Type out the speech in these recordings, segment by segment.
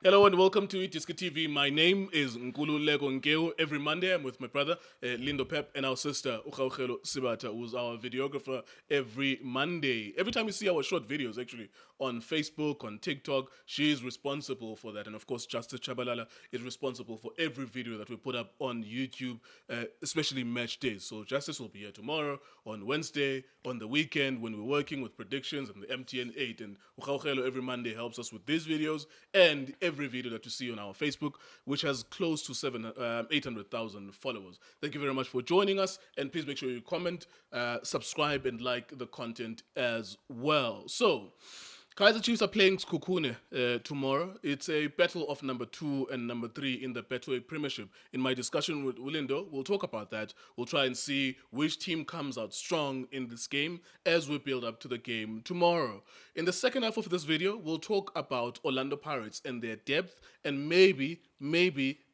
Hello and welcome to iDiskiTV. My name is Nkululeko Nkewu. Every Monday I'm with my brother Lindo Pep and our sister Sibata, who's our videographer every Monday. Every time you see our short videos actually on Facebook, on TikTok, she's responsible for that. And of course Justice Chabalala is responsible for every video that we put up on YouTube, especially match days. So Justice will be here tomorrow, on Wednesday, on the weekend when we're working with predictions and the MTN 8. And every Monday helps us with these videos and every video that you see on our Facebook, which has close to 800,000 followers. Thank you very much for joining us, and please make sure you comment, subscribe, and like the content as well. So, Kaizer Chiefs are playing Sekhukhune tomorrow. It's a battle of number 2 and number 3 in the Betway Premiership. In my discussion with Lindo, we'll talk about that. We'll try and see which team comes out strong in this game as we build up to the game tomorrow. In the second half of this video, we'll talk about Orlando Pirates and their depth, and maybe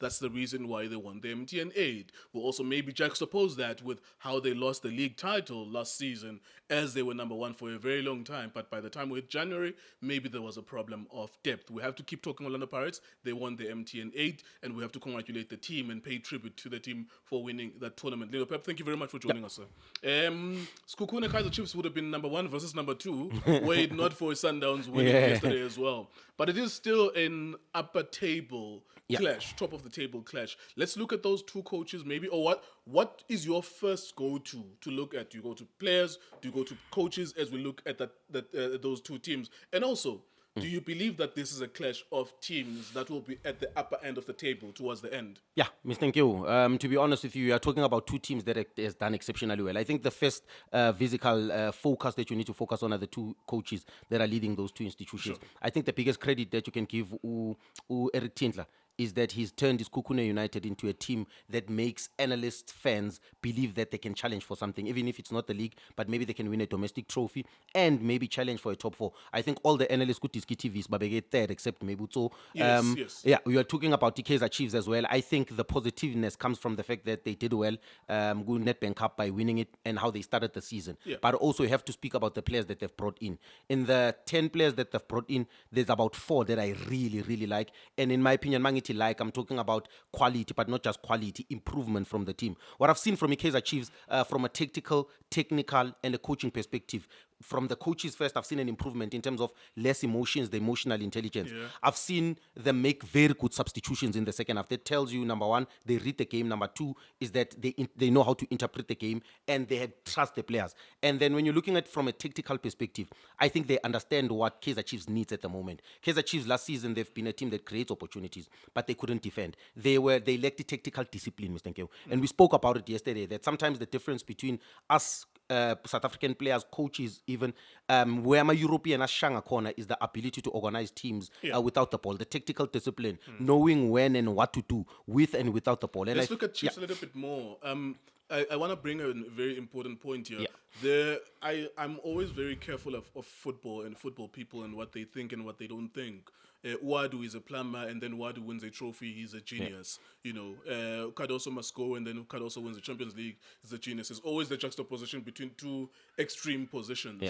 that's the reason why they won the MTN 8. We'll also maybe juxtapose that with how they lost the league title last season, as they were number 1 for a very long time, but by the time we hit January, maybe there was a problem of depth. We have to keep talking Orlando Pirates. They won the MTN 8, and we have to congratulate the team and pay tribute to the team for winning that tournament. Lindo Pep, thank you very much for joining us, sir. Sekhukhune Kaizer Chiefs would have been number 1 versus number 2, were it not for Sundowns winning yesterday as well. But it is still an upper table clash, top of the table clash. Let's look at those two coaches maybe, or what is your first go-to to look at? Do you go to players? Do you go to coaches as we look at those two teams? And also, do you believe that this is a clash of teams that will be at the upper end of the table towards the end? Yeah, Mr. Nkewu, to be honest with you are talking about two teams that has done exceptionally well. I think the first physical focus that you need to focus on are the two coaches that are leading those two institutions. Sure. I think the biggest credit that you can give Eric Tindler is that he's turned Sekhukhune United into a team that makes analysts, fans believe that they can challenge for something, even if it's not the league, but maybe they can win a domestic trophy and maybe challenge for a top 4. I think all the analysts could iDiskiTV but they get third except Mebuto. Yes. Yeah, we are talking about the Kaizer Chiefs as well. I think the positiveness comes from the fact that they did well, good Nedbank Cup by winning it and how they started the season. Yeah. But also you have to speak about the players that they've brought in. In the 10 players that they've brought in, there's about 4 that I really, really like. And in my opinion, I'm talking about quality, but not just quality, improvement from the team. What I've seen from the Kaizer Chiefs, from a tactical, technical, and a coaching perspective, from the coaches first, I've seen an improvement in terms of less emotions, the emotional intelligence. Yeah. I've seen them make very good substitutions in the second half. That tells you, number 1, they read the game. Number 2 is that they know how to interpret the game and they trust the players. And then when you're looking at it from a tactical perspective, I think they understand what Kaizer Chiefs needs at the moment. Kaizer Chiefs last season, they've been a team that creates opportunities, but they couldn't defend. They lacked the tactical discipline, Mr. Nkewu. And we spoke about it yesterday, that sometimes the difference between us South African players, coaches, even where my European Ashanga corner is the ability to organize teams without the ball, the tactical discipline, knowing when and what to do with and without the ball. And let's look at Chiefs a little bit more. I want to bring a very important point here. Yeah. I'm always very careful of football and football people and what they think and what they don't think. Wadu is a plumber, and then Wadu wins a trophy, he's a genius. You know, Cardoso must go, and then Cardoso wins the Champions League, he's a genius. It's always the juxtaposition between two extreme positions.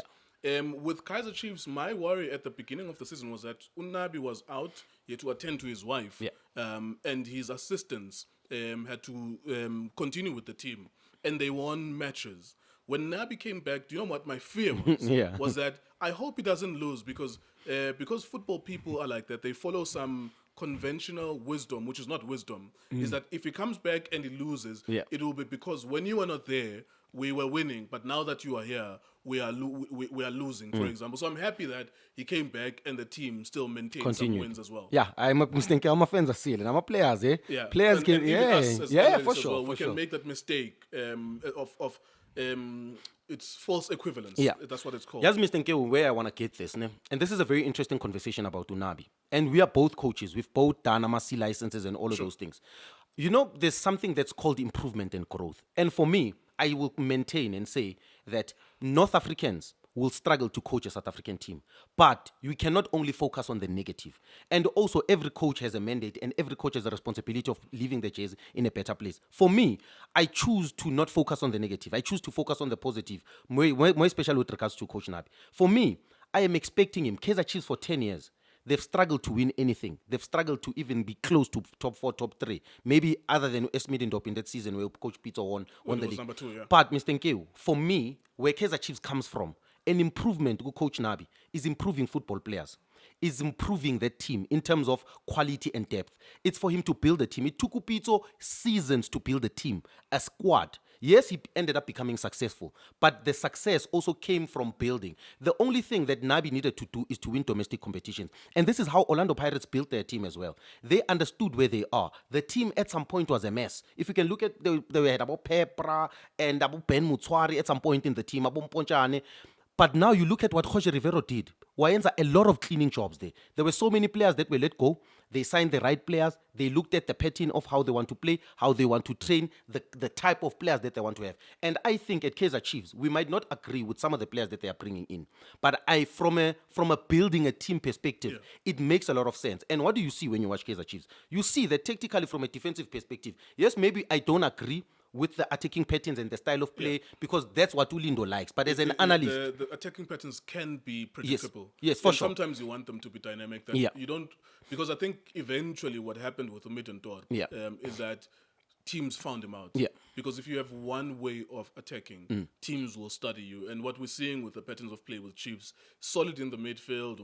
Yeah. With Kaizer Chiefs, my worry at the beginning of the season was that Unabi was out, he had to attend to his wife, and his assistants had to continue with the team, and they won matches. When Nabi came back, do you know what my fear was? Was that I hope he doesn't lose because football people are like that. They follow some conventional wisdom, which is not wisdom, is that if he comes back and he loses, it will be because when you were not there, we were winning, but now that you are here, we are losing, for example. So I'm happy that he came back and the team still maintained some wins as well. Yeah, I'm a fans are sealing. I'm a players, eh? Yeah. Players can, for sure. Well. For we sure. can make that mistake of it's false equivalence. Yeah. That's what it's called. Yes, Mr. Nkewu, where I want to get this, ne? And this is a very interesting conversation about Unabi. And we are both coaches. We've both done AMAC licenses and all of those things. You know, there's something that's called improvement and growth. And for me, I will maintain and say that North Africans will struggle to coach a South African team. But you cannot only focus on the negative. And also, every coach has a mandate and every coach has a responsibility of leaving the Jazz in a better place. For me, I choose to not focus on the negative. I choose to focus on the positive, more especially with regards to Coach Nabi. For me, I am expecting him, Kaizer Chiefs for 10 years. they've struggled to win anything. They've struggled to even be close to top 4, top 3. Maybe other than Esmidendorp in that season where Coach Peter won When the it was league. number 2, yeah. But Mr. Nkewu, for me, where Kaizer Chiefs comes from, an improvement to Coach Nabi is improving football players, is improving the team in terms of quality and depth. It's for him to build a team. It took Upito seasons to build a team, a squad. Yes, he ended up becoming successful, but the success also came from building. The only thing that Nabi needed to do is to win domestic competitions. And this is how Orlando Pirates built their team as well. They understood where they are. The team at some point was a mess. If you can look at, they had about Pepra and about Ben Mutswari at some point in the team, about Ponchane. But now you look at what Jorge Rivero did. Waenza, a lot of cleaning jobs there. There were so many players that were let go. They signed the right players. They looked at the pattern of how they want to play, how they want to train, the type of players that they want to have. And I think at Kaizer Chiefs, we might not agree with some of the players that they are bringing in. But from a building a team perspective, it makes a lot of sense. And what do you see when you watch Kaizer Chiefs? You see that tactically from a defensive perspective, yes, maybe I don't agree with the attacking patterns and the style of play because that's what Lindo likes. But as an analyst, the attacking patterns can be predictable. Yes, for sure. Sometimes you want them to be dynamic. That you don't, because I think eventually what happened with Umidendorp is that teams found him out. Because if you have one way of attacking, teams will study you. And what we're seeing with the patterns of play with Chiefs, solid in the midfield,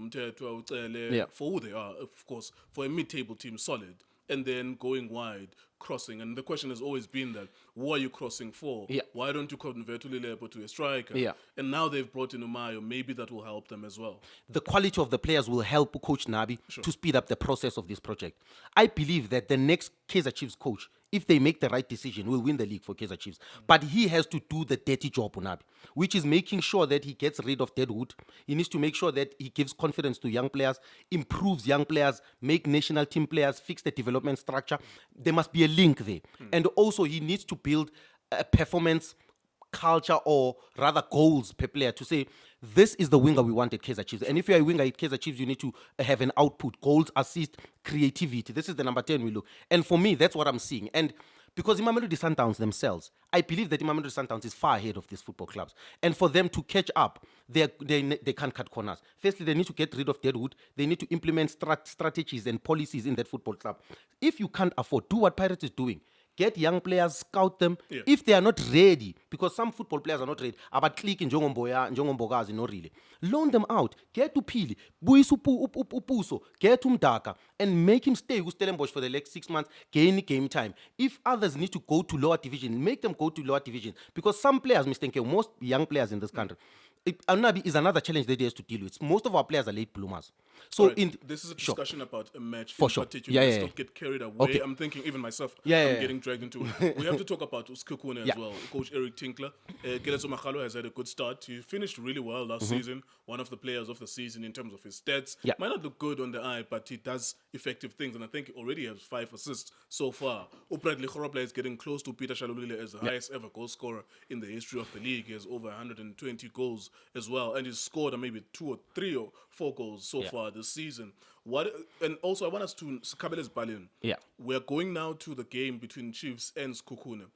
for who they are, of course, for a mid-table team, solid. And then going wide, crossing. And the question has always been that, who are you crossing for? Why don't you convert Nkululeko to a striker? And now they've brought in Umayo. Maybe that will help them as well. The quality of the players will help Coach Nabi to speed up the process of this project. I believe that the next Kaizer Chiefs coach, if they make the right decision, will win the league for Kaizer Chiefs. But he has to do the dirty job, Nabi, which is making sure that he gets rid of deadwood. He needs to make sure that he gives confidence to young players, improves young players, make national team players, fix the development structure. There must be a link there. And also he needs to build a performance culture, or rather goals per player, to say this is the winger we want at Kaizer Chiefs. And if you're a winger at Kaizer Chiefs, you need to have an output, goals, assist, creativity. This is the number 10 we look. And for me, that's what I'm seeing. And because Mamelodi Sundowns themselves, I believe that Mamelodi Sundowns is far ahead of these football clubs. And for them to catch up, they can't cut corners. Firstly, they need to get rid of deadwood. They need to implement strategies and policies in that football club. If you can't afford, do what Pirates is doing. Get young players, scout them. If they are not ready, because some football players are not ready, about clicking Njongombogazi, not really. Loan them out. Get to Pili, Buisu Upuso, get to Mdaka, and make him stay with Stellenbosch for the next 6 months, gain game time. If others need to go to lower division, make them go to lower division. Because some players, Mr. Nkewu, most young players in this country, Anabi is another challenge that he has to deal with. Most of our players are late bloomers. So this is a discussion about a match for in particular. Let's not get carried away. I'm thinking even myself, I'm getting dragged into it. We have to talk about Sekhukhune as well. Coach Eric Tinkler. Keleso Makhalo has had a good start. He finished really well last season. One of the players of the season in terms of his stats. Might not look good on the eye, but he does effective things. And I think he already has 5 assists so far. Upradli Khoropla is getting close to Peter Shalulile as the highest ever goal scorer in the history of the league. He has over 120 goals as well. And he's scored maybe 2 or 3 or 4 goals so far this season. And also I want us to Kabele's Balin. We're going now to the game between Chiefs and Sekhukhune.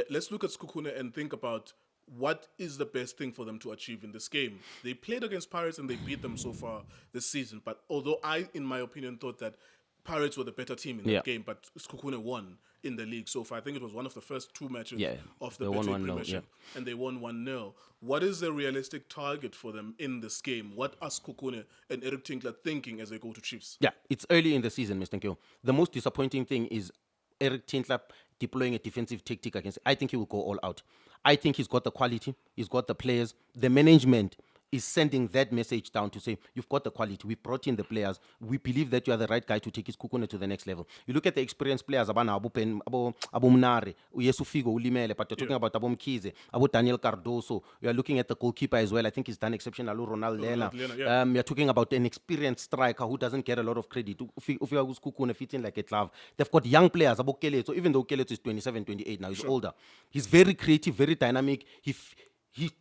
Let's look at Sekhukhune and think about what is the best thing for them to achieve in this game. They played against Pirates and they beat them so far this season. But although I, in my opinion, thought that Pirates were the better team in that game, but Sekhukhune won in the league so far. I think it was one of the first 2 matches of the Betway Premiership, and they won 1-0. What is the realistic target for them in this game? What are Sekhukhune and Eric Tinkler thinking as they go to Chiefs? It's early in the season, Mr. Nkewu. The most disappointing thing is Eric Tinkler deploying a defensive tactic against. I think he will go all out. I think he's got the quality, he's got the players, the management is sending that message down to say, you've got the quality, we brought in the players, we believe that you are the right guy to take his Sekhukhune to the next level. You look at the experienced players, Abana Abumnare, Yesufigo, Ulimele, but you're talking about Abom Kize, Daniel Cardoso, you are looking at the goalkeeper as well. I think he's done exceptional, Ronald Lena. You're talking about an experienced striker who doesn't get a lot of credit. Sekhukhune fits in like a glove. They've got young players, so even though Keleto is 27, 28 now, he's older. He's very creative, very dynamic.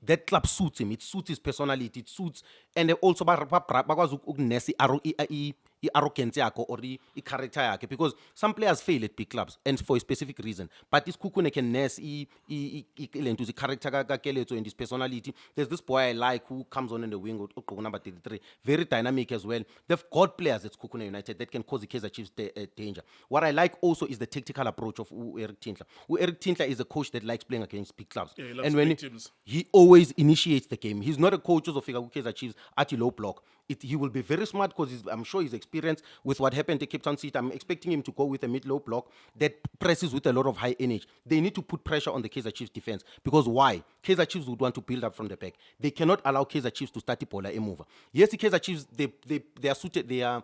That club suits him. It suits his personality. It suits, and also i-arrogance yakho or i-character yakhe, because some players fail at big clubs and for a specific reason, but this Sekhukhune can nurse i-character kaKeletso and his personality. There's this boy I like who comes on in the wing, number 33, very dynamic as well. They've got players at Sekhukhune United that can cause the Kaizer Chiefs danger. What I like also is the tactical approach of Eric Tindler. Eric Tindler is a coach that likes playing against big clubs. Yeah, he loves And when big teams. he always initiates the game. He's not a coach of Kaizer Chiefs at a low block. He will be very smart because I'm sure his experience with what happened to Cape Town City. I'm expecting him to go with a mid-low block that presses with a lot of high energy. They need to put pressure on the Kaizer Chiefs defense, because why? Kaizer Chiefs would want to build up from the back. They cannot allow Kaizer Chiefs to start the ball and move. Yes, the Kaizer Chiefs, they are suited, they are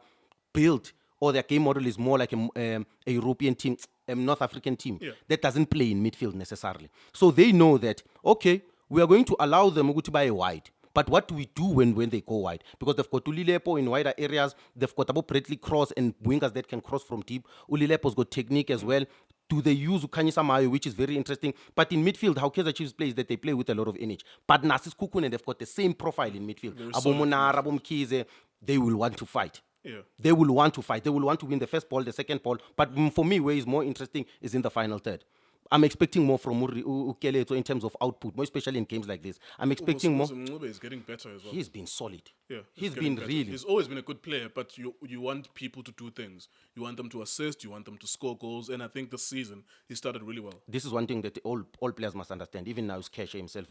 built, or their game model is more like a European team, a North African team that doesn't play in midfield necessarily. So they know that, okay, we are going to allow them to buy wide. But what do we do when they go wide? Because they've got Nkululeko in wider areas. They've got about Bradley Cross and wingers that can cross from deep. Nkululeko's got technique as well. Do they use Ukanyisa Mayo, which is very interesting. But in midfield, how Kaizer Chiefs plays that they play with a lot of energy. But Nasis Sekhukhune, they've got the same profile in midfield. Abo Monara, Abo Mkhize, they will want to fight. Yeah. They will want to fight. They will want to win the first ball, the second ball. But for me, where is more interesting is in the final third. I'm expecting more from Keleto in terms of output, more especially in games like this. I'm expecting more. Mncube is getting better as well. He's been solid. Yeah, he's been better. really. He's always been a good player, but you want people to do things. You want them to assist. You want them to score goals. And I think this season he started really well. This is one thing that all players must understand. Even now, Keshe himself,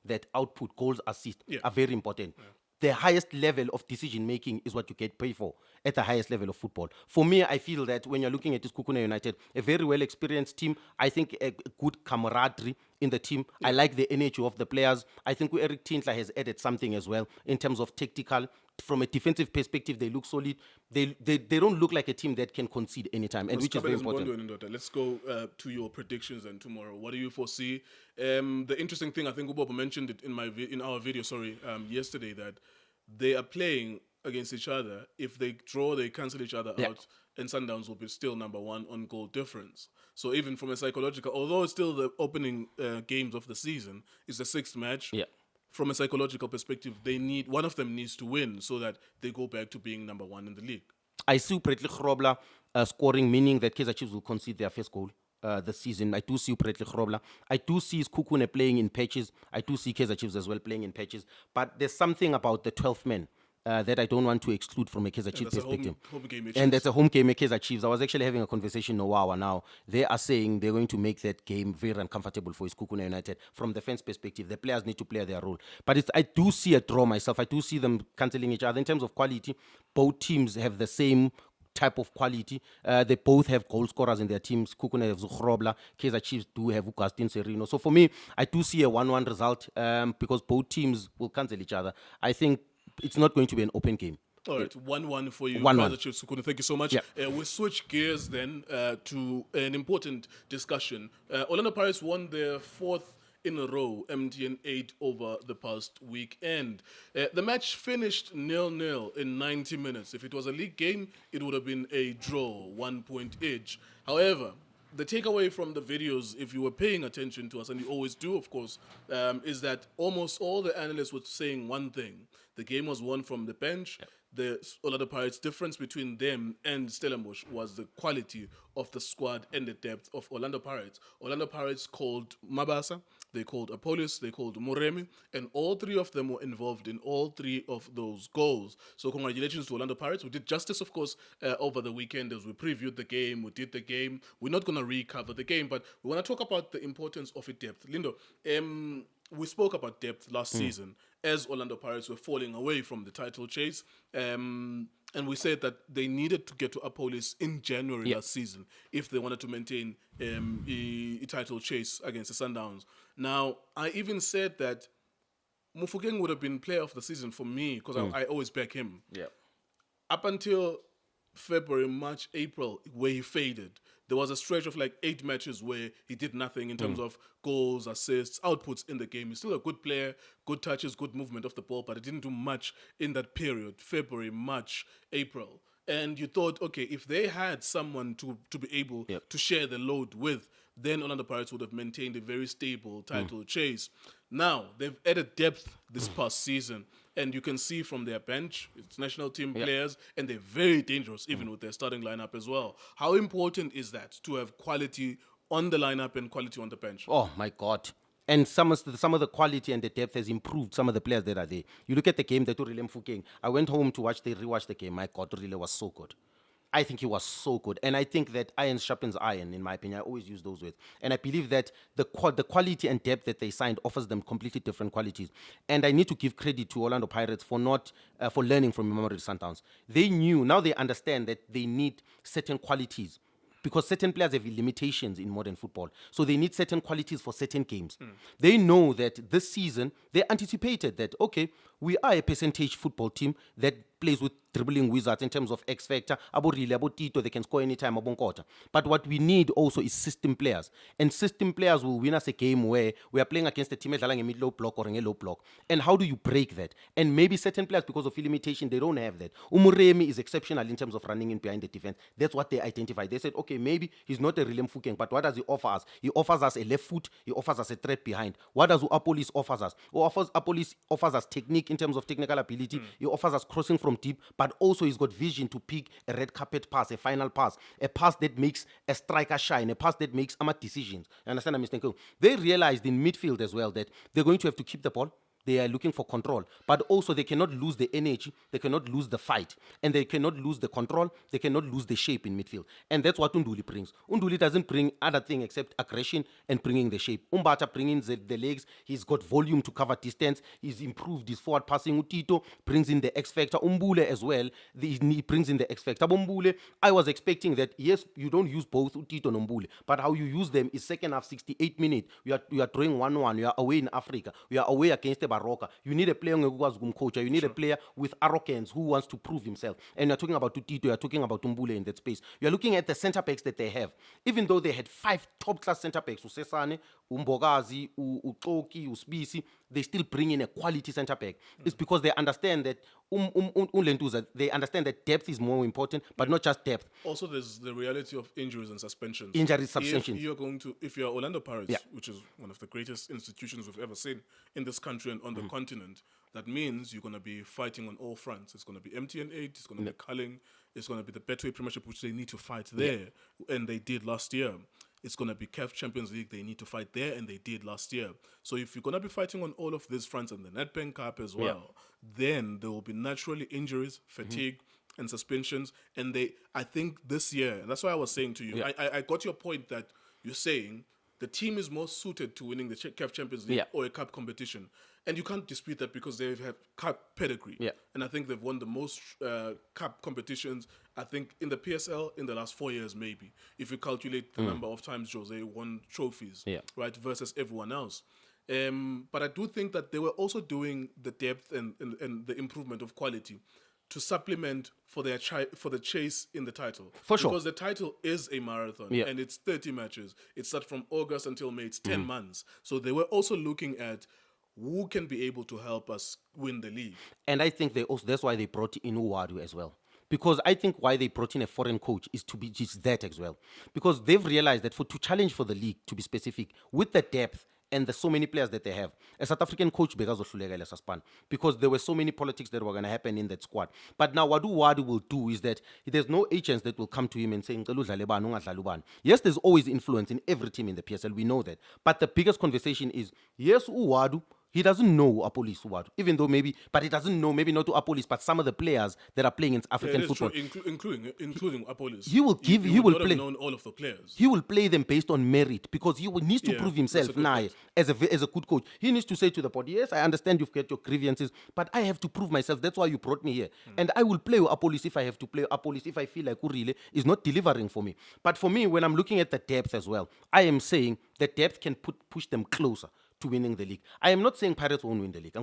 that output, goals, assists are very important. Yeah. The highest level of decision making is what you get paid for at the highest level of football. For me, I feel that when you're looking at this Sekhukhune United, a very well experienced team, I think a good camaraderie in the team. I like the energy of the players. I think Eric Tindler has added something as well in terms of tactical. From a defensive perspective, they look solid. They don't look like a team that can concede anytime, and which is very important. Let's go to your predictions then tomorrow. What do you foresee? The interesting thing, I think Ubobo mentioned it in our video, yesterday, that they are playing against each other. If they draw, they cancel each other out, and Sundowns will be still number one on goal difference. So even from a psychological, although it's still the opening games of the season, it's the sixth match. Yeah. From a psychological perspective, one of them needs to win so that they go back to being number one in the league. I see Bradley Grobler scoring, meaning that Kaizer Chiefs will concede their first goal this season. I do see Bradley Grobler. I do see Sekhukhune playing in patches. I do see Kaizer Chiefs as well playing in patches. But there's something about the 12th man that I don't want to exclude from a Kaizer Chiefs perspective. And that's a home game at Kaizer Chiefs. I was actually having a conversation in Owawa now. They are saying they're going to make that game very uncomfortable for Sekhukhune United. From the fans' perspective, the players need to play their role. But I do see a draw myself. I do see them cancelling each other. In terms of quality, both teams have the same type of quality. They both have goal scorers in their teams. Sekhukhune have Grobler. Kaizer Chiefs do have Augustin Serino. So for me, I do see a 1-1 result because both teams will cancel each other. I think it's not going to be an open game. All right, 1-1 for you, 1-1. Chiefs. Thank you so much. Yeah. We'll switch gears then to an important discussion. Orlando Pirates won their fourth in a row, MTN 8 over the past weekend. The match finished 0-0 in 90 minutes. If it was a league game, it would have been a draw, 1 point each. However, the takeaway from the videos, if you were paying attention to us, and you always do, of course, is that almost all the analysts were saying one thing. The game was won from the bench. The Orlando Pirates' difference between them and Stellenbosch was the quality of the squad and the depth of Orlando Pirates. Orlando Pirates called Mabasa, they called Apolis, they called Moremi, and all three of them were involved in all three of those goals. So congratulations to Orlando Pirates. We did justice, of course, over the weekend as we previewed the game, we did the game. We're not going to recover the game, but we want to talk about the importance of it depth. Lindo, we spoke about depth last season as Orlando Pirates were falling away from the title chase. And we said that they needed to get to Apolis in January last season if they wanted to maintain a title chase against the Sundowns. Now, I even said that Mufokeng would have been player of the season for me because I always back him. Yeah. Up until February, March, April, where he faded, there was a stretch of like 8 matches where he did nothing in terms of goals, assists, outputs in the game. He's still a good player, good touches, good movement of the ball, but he didn't do much in that period, February, March, April. And you thought, okay, if they had someone to be able to share the load with, then Orlando Pirates would have maintained a very stable title chase. Now, they've added depth this past season. And you can see from their bench, it's national team players, and they're very dangerous, even with their starting lineup as well. How important is that to have quality on the lineup and quality on the bench? Oh my God. And some of the quality and the depth has improved some of the players that are there. You look at the game that Urile Mfukeng. I went home to rewatch the game. My God, Urile was so good. I think he was so good. And I think that iron sharpens iron, in my opinion. I always use those words. And I believe that the quality and depth that they signed offers them completely different qualities. And I need to give credit to Orlando Pirates for not for learning from Mamelodi Sundowns. They knew, now they understand that they need certain qualities because certain players have limitations in modern football. So they need certain qualities for certain games. They know that this season, they anticipated that, okay, we are a percentage football team that plays with dribbling wizards in terms of X factor. Abo Rile, abo Tito, they can score anytime, abo Nkota. But what we need also is system players. And system players will win us a game where we are playing against a team that is a mid-low block or a low block. And how do you break that? And maybe certain players, because of limitation, they don't have that. Umuremi is exceptional in terms of running in behind the defense. That's what they identified. They said, okay, maybe he's not a real Mfukeng, but what does he offer us? He offers us a left foot. He offers us a threat behind. What does Apolis offers us? Apolis offers us technique in terms of technical ability. He offers us crossing from deep, but also he's got vision to pick a red carpet pass, a final pass, a pass that makes a striker shine, a pass that makes decisions. You understand what I'm saying? They realized in midfield as well that they're going to have to keep the ball. They are looking for control, but also they cannot lose the energy, they cannot lose the fight, and they cannot lose the control, they cannot lose the shape in midfield. And that's what Unduli brings. Unduli doesn't bring other thing except aggression and bringing the shape. Umbata bringing the legs, he's got volume to cover distance, he's improved his forward passing. Utito brings in the X factor. Umbule as well, he brings in the X factor. Umbule, I was expecting that, yes, you don't use both Utito and Umbule, but how you use them is second half, 68 minutes, you are drawing 1-1, you are away in Africa, you are away against the Baroka. You need a player coach. You need a player with arrogance who wants to prove himself. And you're talking about Tutito, you're talking about Tumbule in that space. You're looking at the centre backs that they have. Even though they had 5 top-class centre backs, Usesane, Umbogazi, Utoki, Usbisi, they still bring in a quality centre back. It's because they understand that they understand that depth is more important, but not just depth. Also, there's the reality of injuries and suspensions. Injuries, suspensions. If you're Orlando Pirates, which is one of the greatest institutions we've ever seen in this country and on the continent, that means you're going to be fighting on all fronts. It's going to be MTN 8, it's going to be Culling, it's going to be the Betway Premiership, which they need to fight there, and they did last year. It's going to be CAF Champions League, they need to fight there, and they did last year. So if you're going to be fighting on all of these fronts and the Nedbank Cup as well, then there will be naturally injuries, fatigue, and suspensions. And I think this year, and that's why I was saying to you, I got your point that you're saying the team is more suited to winning the CAF Champions League or a cup competition. And you can't dispute that because they've had cup pedigree. Yeah. And I think they've won the most cup competitions, I think, in the PSL in the last 4 years, maybe. If you calculate the number of times Jose won trophies, right, versus everyone else. But I do think that they were also doing the depth and the improvement of quality to supplement for the chase in the title. For sure. Because the title is a marathon and it's 30 matches. It starts from August until May. It's 10 months. So they were also looking at who can be able to help us win the league. And I think that's why they brought in Uwadu as well. Because I think why they brought in a foreign coach is to be just that as well. Because they've realized that to challenge for the league, to be specific, with the depth and the so many players that they have, a South African coach because there were so many politics that were going to happen in that squad. But now what Wadu will do is that there's no agents that will come to him and say, yes, there's always influence in every team in the PSL, we know that. But the biggest conversation is, yes, Uwadu, he doesn't know Apolis Uwadu, even though but he doesn't know, maybe not to Apolis, but some of the players that are playing in African football. True, including Apolis. He will play. Known all of the players. He will play them based on merit because he needs to prove himself now as a good coach. He needs to say to the body, yes, I understand you've got your grievances, but I have to prove myself. That's why you brought me here. And I will play Apolis if I have to play Apolis if I feel like Urile is not delivering for me. But for me, when I'm looking at the depth as well, I am saying the depth can push them closer to winning the league. I am not saying Pirates won't win the league.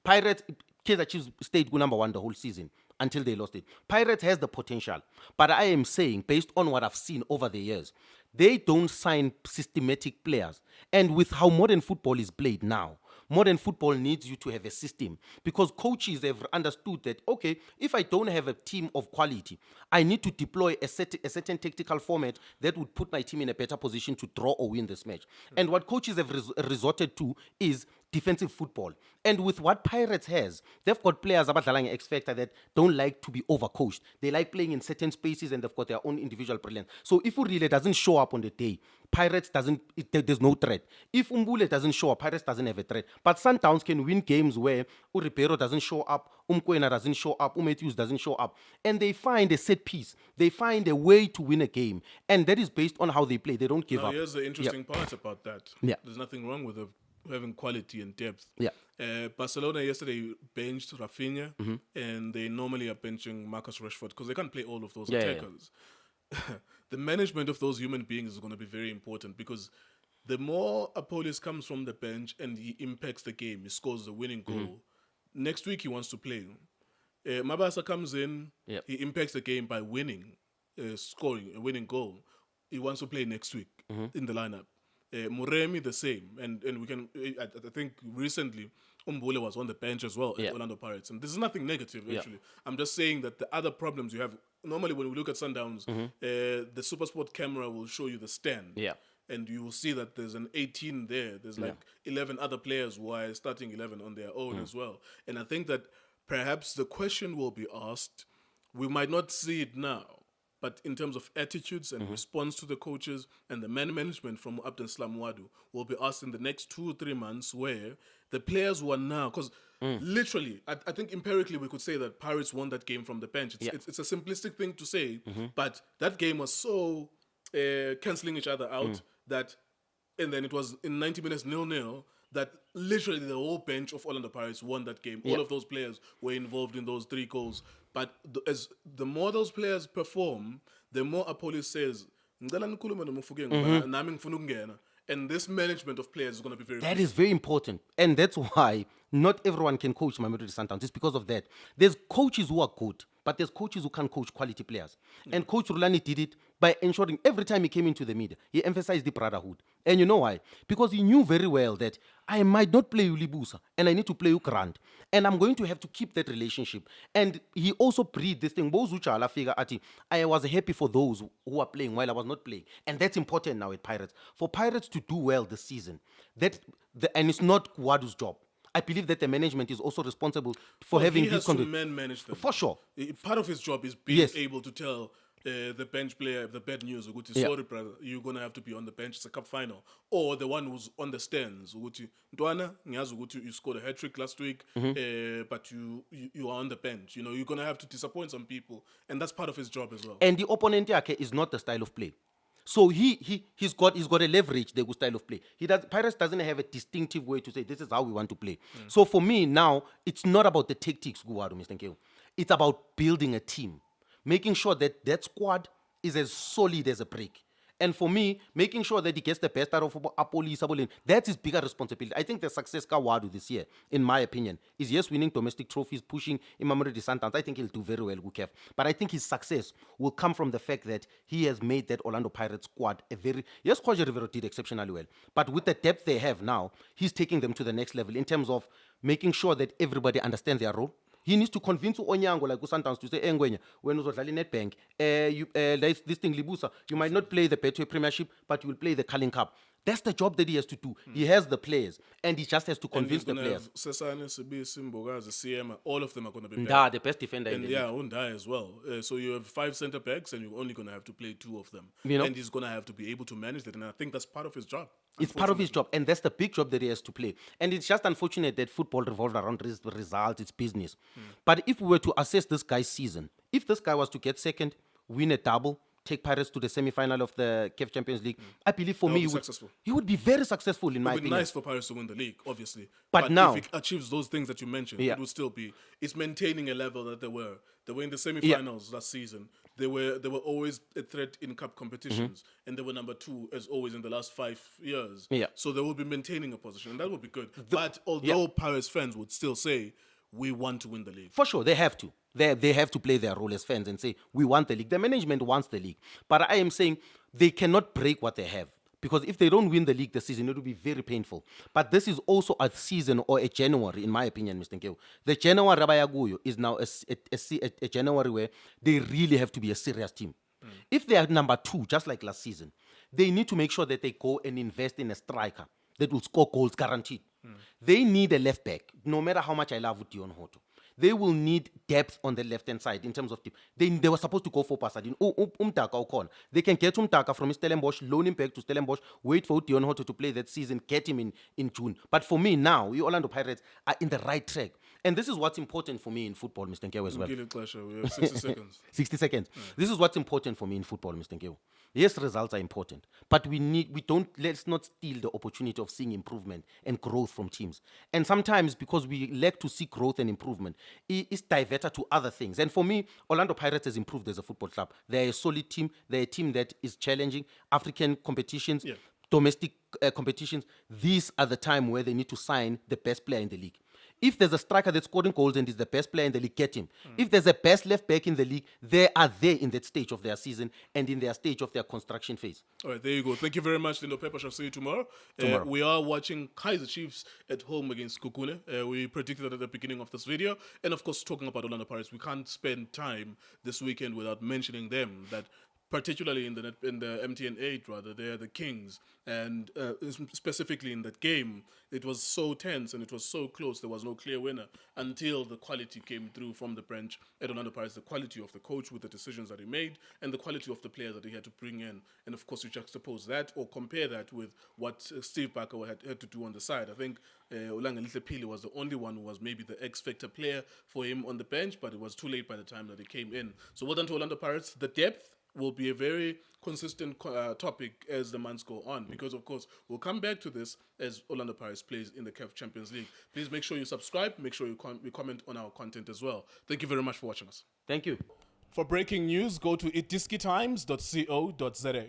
Pirates, Kaizer Chiefs stayed number 1 the whole season until they lost it. Pirates has the potential. But I am saying, based on what I've seen over the years, they don't sign systematic players. And with how modern football is played now, modern football needs you to have a system because coaches have understood that, okay, if I don't have a team of quality, I need to deploy a certain tactical format that would put my team in a better position to draw or win this match. And what coaches have resorted to is defensive football. And with what Pirates has, they've got players abadlala X Factor that don't like to be overcoached. They like playing in certain spaces and they've got their own individual brilliance. So if Urile doesn't show up on the day, Pirates there's no threat. If Umbule doesn't show up, Pirates doesn't have a threat. But Sundowns can win games where Uripero doesn't show up, Umkwena doesn't show up, Matthews doesn't show up. And they find a set piece. They find a way to win a game. And that is based on how they play. They don't give Now, up. here's the interesting part about that. Yeah. There's nothing wrong with having quality and depth. Yeah. Barcelona yesterday benched Rafinha, and they normally are benching Marcus Rashford because they can't play all of those attackers. The management of those human beings is going to be very important because the more Apolis comes from the bench and he impacts the game, he scores the winning goal. Next week he wants to play. Mabasa comes in, he impacts the game by winning, scoring a winning goal. He wants to play next week in the lineup. Muremi the same, and we can. I think recently Umbule was on the bench as well at Orlando Pirates, and this is nothing negative actually. I'm just saying that the other problems you have normally when we look at Sundowns, the SuperSport camera will show you the stand, and you will see that there's an 18 there. There's like 11 other players who are starting 11 on their own as well, and I think that perhaps the question will be asked. We might not see it now. But in terms of attitudes and response to the coaches and the management from Abdel Salam Wadu will be asked in the next 2 or 3 months where the players who are now, because literally, I think empirically we could say that Pirates won that game from the bench. It's a simplistic thing to say, but that game was so cancelling each other out that, and then it was in 90 minutes 0-0, that literally the whole bench of Orlando Pirates won that game. All of those players were involved in those 3 goals. But as the more those players perform, the more Apolis says, and this management of players is going to be very That is very important. And that's why not everyone can coach Mamelodi Sundowns. It's because of that. There's coaches who are good, but there's coaches who can't coach quality players. And Coach Rulani did it by ensuring every time he came into the media, he emphasized the brotherhood. And you know why? Because he knew very well that I might not play Ulibusa and I need to play Grant. And I'm going to have to keep that relationship. And he also breathed this thing. I was happy for those who are playing while I was not playing. And that's important now at Pirates. For Pirates to do well this season, and it's not Wadu's job. I believe that the management is also responsible for having he this has to manage them. For sure. Part of his job is being able to tell the bench player the bad news. Sorry, brother, you're going to have to be on the bench. It's a cup final. Or the one who's on the stands. Ntwana, you scored a hat-trick last week, but you are on the bench. You know, you're going to have to disappoint some people. And that's part of his job as well. And the opponent is not the style of play. So he's got a leverage, the style of play. Pirates doesn't have a distinctive way to say this is how we want to play. So for me now, it's not about the tactics, Mr. Nkewu. It's about building a team, making sure that squad is as solid as a brick. And for me, making sure that he gets the best out of Apoli, that's his bigger responsibility. I think the success Kawadu this year, in my opinion, is winning domestic trophies, pushing Mamelodi Sundowns. I think he'll do very well, Gukev. But I think his success will come from the fact that he has made that Orlando Pirates squad Kwaji Rivero did exceptionally well. But with the depth they have now, he's taking them to the next level in terms of making sure that everybody understands their role. He needs to convince Onyango, like Sundowns, to say, Ngwenya, when you Nedbank, this thing, Libusa, you might not play the Betway Premiership, but you will play the Carling Cup. That's the job that he has to do. He has the players, and he just has to convince the players. Sesane, Sibi, Simboga, the CM, all of them are going to be back. The best defender in the league. Undai as well. So you have 5 centre backs, and you're only going to have to play 2 of them. And he's going to have to be able to manage that, and I think that's part of his job. It's part of his job, and that's the big job that he has to play. And it's just unfortunate that football revolves around results, it's business. But if we were to assess this guy's season, if this guy was to get second, win a double, take Pirates to the semi-final of the CAF Champions League, I believe for me he would be very successful in my opinion. It would be nice for Pirates to win the league, obviously. But now, if he achieves those things that you mentioned, it would still be. It's maintaining a level that they were. They were in the semi-finals last season. They were always a threat in cup competitions, and they were number 2 as always in the last 5 years. So they will be maintaining a position, and that would be good. But although Pirates fans would still say, we want to win the league. For sure, they have to. They have to play their role as fans and say, we want the league. The management wants the league. But I am saying they cannot break what they have. Because if they don't win the league this season, it will be very painful. But this is also a season or a January, in my opinion, Mr. Nkewu. The January Rabayaguyo is now a January where they really have to be a serious team. If they are number 2, just like last season, they need to make sure that they go and invest in a striker that will score goals guaranteed. They need a left back, no matter how much I love Dion Hoto. They will need depth on the left-hand side in terms of depth. They were supposed to go for Pasadena. They can get Umtaka from Stellenbosch, loan him back to Stellenbosch, wait for Dion Hoto to play that season, get him in June. But for me now, you Orlando Pirates are in the right track. And this is what's important for me in football, Mr. Nkewu, as well. Give it pleasure. We have 60 seconds. 60 seconds. This is what's important for me in football, Mr. Nkewu. Yes, results are important, but let's not steal the opportunity of seeing improvement and growth from teams. And sometimes because we lack to see growth and improvement, it's diverted to other things. And for me, Orlando Pirates has improved as a football club. They're a solid team. They're a team that is challenging African competitions, domestic competitions. These are the time where they need to sign the best player in the league. If there's a striker that's scoring goals and is the best player in the league, get him. If there's a best left back in the league, they are there in that stage of their season and in their stage of their construction phase. All right, there you go. Thank you very much, Lindo Pep. I shall see you tomorrow. We are watching Kaizer Chiefs at home against Sekhukhune. We predicted that at the beginning of this video. And of course, talking about Orlando Pirates, we can't spend time this weekend without mentioning them, that particularly in the MTN 8, rather, they are the kings. And specifically in that game, it was so tense and it was so close. There was no clear winner until the quality came through from the bench at Orlando Pirates, the quality of the coach with the decisions that he made and the quality of the players that he had to bring in. And of course, you juxtapose that or compare that with what Steve Barker had to do on the side. I think Ulangalile Pili was the only one who was maybe the X-factor player for him on the bench, but it was too late by the time that he came in. So well done to Orlando Pirates. The depth will be a very consistent topic as the months go on, because of course we'll come back to this as Orlando Pirates plays in the CAF Champions League. Please make sure you subscribe, make sure you comment on our content as well. Thank you very much for watching us. Thank you. For breaking news, go to iDiskiTimes.co.za.